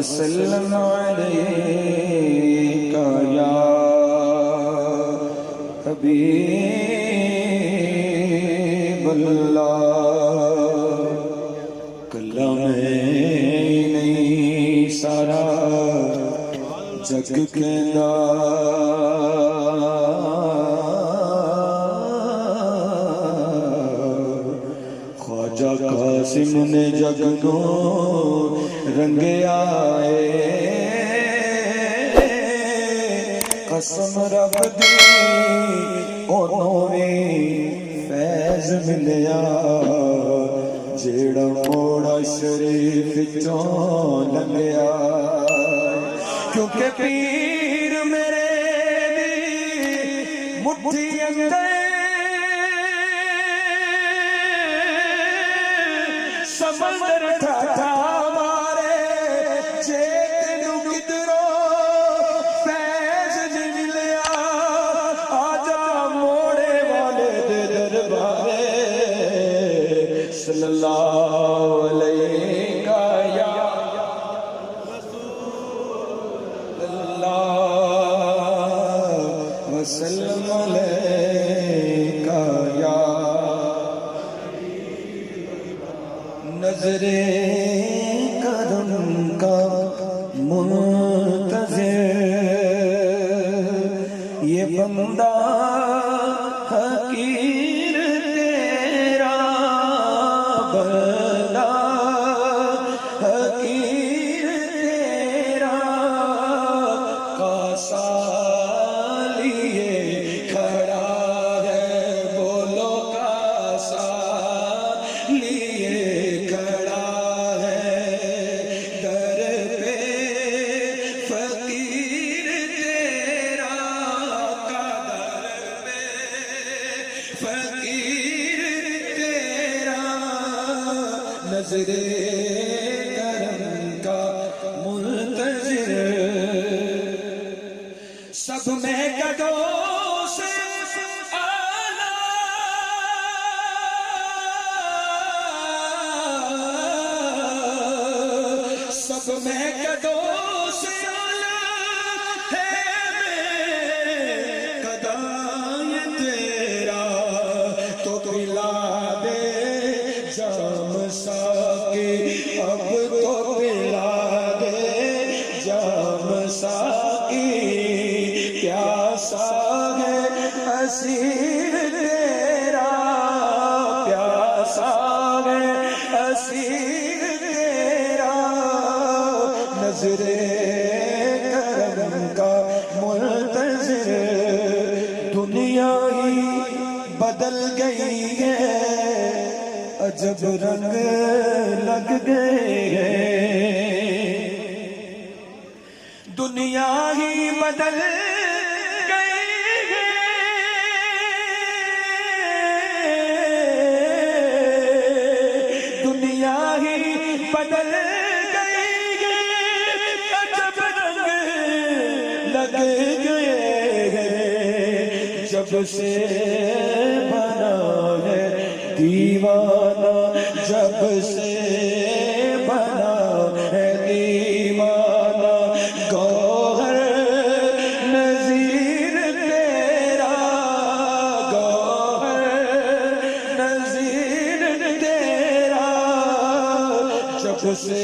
وسلم عليك يا حبیب اللہ. کلام نہیں سارا جگ کہندا خواجہ قاسم نے جگ کو رنگیا ہے. قسم رب دی انہوں نے فیض ملیا جیڑا موڑا شریف چون لنگیا. کیونکہ پیر میرے دی مٹھی اندر سمندر ٹھاٹھا مارے چیت نو کدرو فیض دی ملیا. آجا موڑے والے دے دربارے صلی اللہ علیہ یا رسول اللہ وسلم علیہ یا نظر کرم کا منتظر یہ بندہ حقیر تیرا بندہ حقیر تیرا کاسا لیے کھڑا ہے. بولو کاسا لیے کھڑا ہے در پہ فقیر تیرا کا در پہ فقیر تیرا نظر کرم کا منتظر. سب میں گدوں سے سب میں قدوں سے ہے میرے قدائے تیرا. تو پلا دے جام ساقی اب تو پلا دے جام ساقی. پیاسا ہے اسیر تیرا پیاسا ہے اسیر تیرا. نظر کرم کا منتظر. دنیا ہی بدل گئی ہے عجب رنگ لگ گئے ہیں. دنیا ہی بدل گئی ہے دنیا ہی بدل لگ گئے ہیں. جب سے بنا ہے دیوانہ جب سے بنا ہے دیوانہ گوہر نظیر تیرا گوہر نظیر تیرا. جب سے